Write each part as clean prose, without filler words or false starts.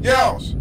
Yeousch.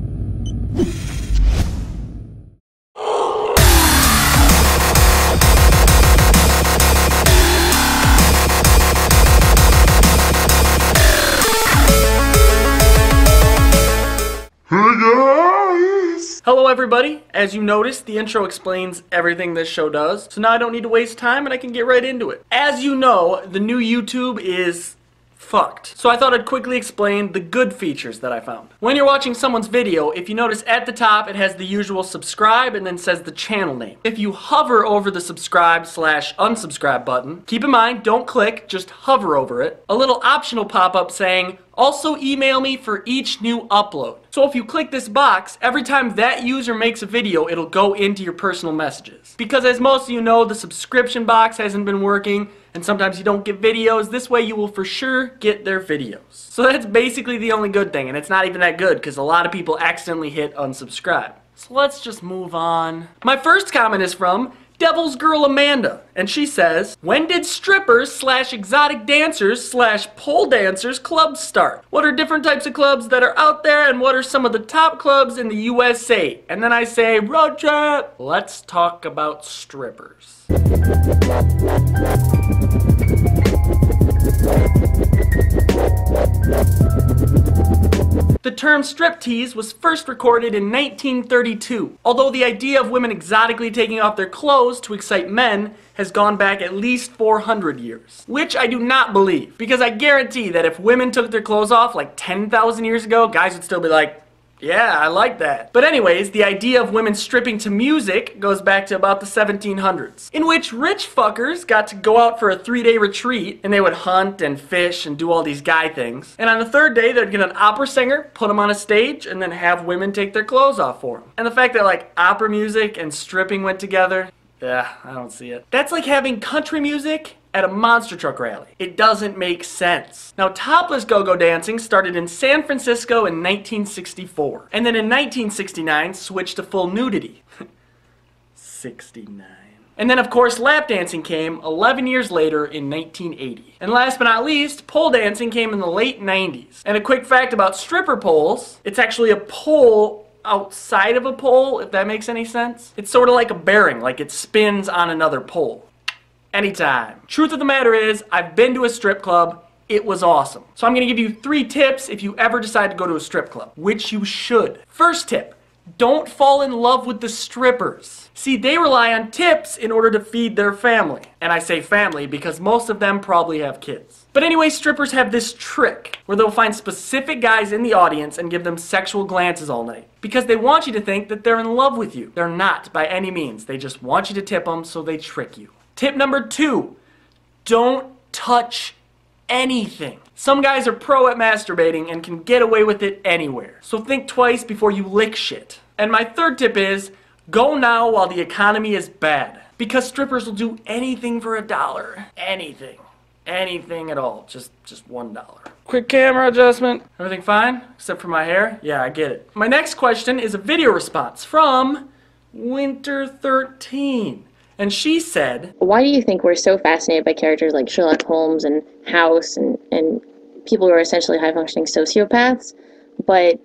Hello everybody. As you noticed, the intro explains everything this show does, so now I don't need to waste time and I can get right into it. As you know, the new YouTube is fucked. So I thought I'd quickly explain the good features that I found. When you're watching someone's video, if you notice at the top it has the usual subscribe and then says the channel name. If you hover over the subscribe/unsubscribe button, keep in mind, don't click, just hover over it, a little optional pop-up saying, also email me for each new upload. So if you click this box, every time that user makes a video, it'll go into your personal messages. Because as most of you know, the subscription box hasn't been working, and sometimes you don't get videos. This way you will for sure get their videos. So that's basically the only good thing, and it's not even that good because a lot of people accidentally hit unsubscribe. So let's just move on. My first comment is from Devil's Girl Amanda, and she says, when did strippers/exotic dancers/pole dancers clubs start? What are different types of clubs that are out there, and what are some of the top clubs in the USA? And then I say, Roger! Let's talk about strippers. The term striptease was first recorded in 1932, although the idea of women exotically taking off their clothes to excite men has gone back at least 400 years. Which I do not believe, because I guarantee that if women took their clothes off like 10,000 years ago, guys would still be like, yeah, I like that. But anyways, the idea of women stripping to music goes back to about the 1700s, in which rich fuckers got to go out for a 3-day retreat, and they would hunt and fish and do all these guy things. And on the third day, they'd get an opera singer, put them on a stage, and then have women take their clothes off for them. And the fact that like opera music and stripping went together, yeah, I don't see it. That's like having country music at a monster truck rally. It doesn't make sense. Now, topless go-go dancing started in San Francisco in 1964, and then in 1969 switched to full nudity. 69. And then, of course, lap dancing came 11 years later in 1980. And last but not least, pole dancing came in the late 90s. And a quick fact about stripper poles, it's actually a pole outside of a pole, if that makes any sense. It's sort of like a bearing, like it spins on another pole. Anytime. Truth of the matter is, I've been to a strip club. It was awesome. So I'm going to give you 3 tips if you ever decide to go to a strip club, which you should. First tip, don't fall in love with the strippers. See, they rely on tips in order to feed their family. And I say family because most of them probably have kids. But anyway, strippers have this trick where they'll find specific guys in the audience and give them sexual glances all night. Because they want you to think that they're in love with you. They're not by any means. They just want you to tip them, so they trick you. Tip number 2, don't touch anything. Some guys are pro at masturbating and can get away with it anywhere. So think twice before you lick shit. And my third tip is, go now while the economy is bad. Because strippers will do anything for $1. Anything. Anything at all. Just $1. Quick camera adjustment. Everything fine? Except for my hair? Yeah, I get it. My next question is a video response from Winter13. And she said, why do you think we're so fascinated by characters like Sherlock Holmes and House and people who are essentially high-functioning sociopaths, but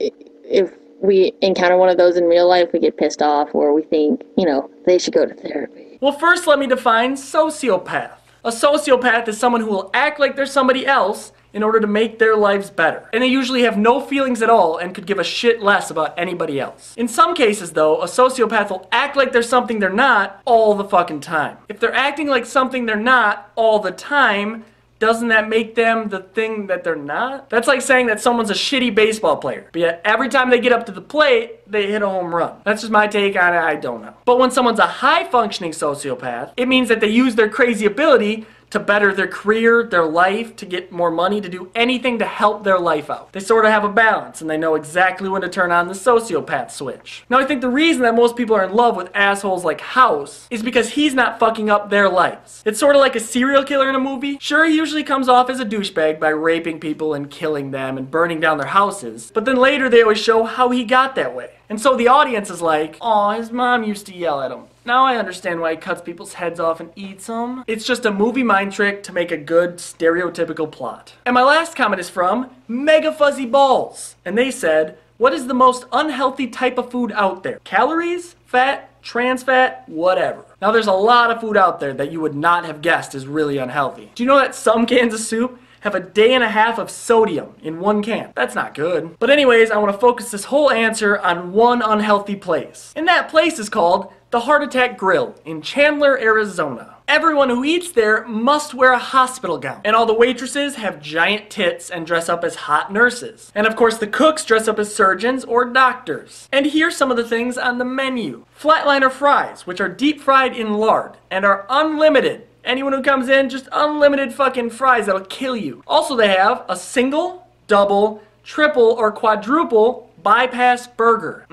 if we encounter one of those in real life, we get pissed off or we think, you know, they should go to therapy? Well, first let me define sociopath. A sociopath is someone who will act like they're somebody else in order to make their lives better. And they usually have no feelings at all and could give a shit less about anybody else. In some cases though, a sociopath will act like they're something they're not all the fucking time. If they're acting like something they're not all the time, doesn't that make them the thing that they're not? That's like saying that someone's a shitty baseball player, but yet every time they get up to the plate, they hit a home run. That's just my take on it, I don't know. But when someone's a high-functioning sociopath, it means that they use their crazy ability to better their career, their life, to get more money, to do anything to help their life out. They sort of have a balance, and they know exactly when to turn on the sociopath switch. Now, I think the reason that most people are in love with assholes like House is because he's not fucking up their lives. It's sort of like a serial killer in a movie. Sure, he usually comes off as a douchebag by raping people and killing them and burning down their houses, but then later they always show how he got that way. And so the audience is like, "Aw, his mom used to yell at him. Now I understand why he cuts people's heads off and eats them." It's just a movie mind trick to make a good stereotypical plot. And my last comment is from Mega Fuzzy Balls. And they said, "What is the most unhealthy type of food out there? Calories, fat, trans fat, whatever." Now there's a lot of food out there that you would not have guessed is really unhealthy. Do you know that some cans of soup have a day and a half of sodium in one can? That's not good. But anyways, I want to focus this whole answer on one unhealthy place. And that place is called the Heart Attack Grill in Chandler, Arizona. Everyone who eats there must wear a hospital gown. And all the waitresses have giant tits and dress up as hot nurses. And of course the cooks dress up as surgeons or doctors. And here's some of the things on the menu. Flatliner fries, which are deep fried in lard and are unlimited. Anyone who comes in, just unlimited fucking fries that'll kill you. Also they have a single, double, triple, or quadruple bypass burger.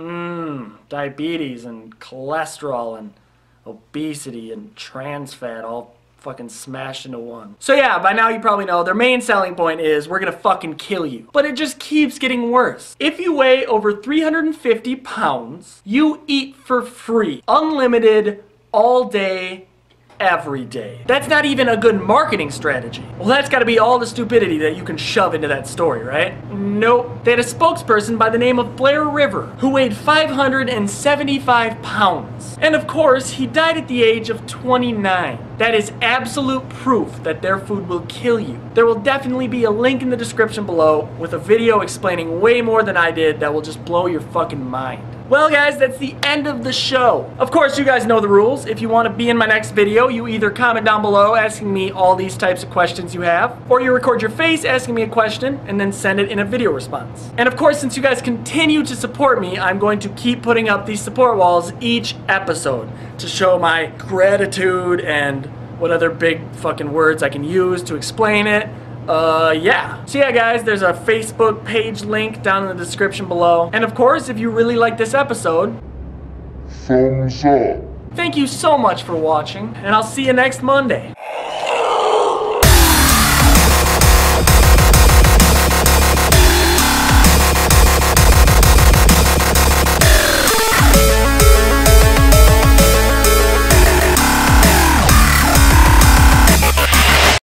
Diabetes and cholesterol and obesity and trans fat all fucking smashed into one. So yeah, by now you probably know their main selling point is we're gonna fucking kill you. But it just keeps getting worse. If you weigh over 350 pounds, you eat for free. Unlimited, all day, every day. That's not even a good marketing strategy. Well, that's gotta be all the stupidity that you can shove into that story, right? Nope. They had a spokesperson by the name of Blair River who weighed 575 pounds. And of course, he died at the age of 29. That is absolute proof that their food will kill you. There will definitely be a link in the description below with a video explaining way more than I did that will just blow your fucking mind. Well guys, that's the end of the show. Of course, you guys know the rules. If you want to be in my next video, you either comment down below asking me all these types of questions you have, or you record your face asking me a question and then send it in a video response. And of course, since you guys continue to support me, I'm going to keep putting up these support walls each episode to show my gratitude and what other big fucking words I can use to explain it. Yeah. So yeah guys, there's a Facebook page link down in the description below. And of course, if you really like this episode, thumbs up. Thank you so much for watching, and I'll see you next Monday.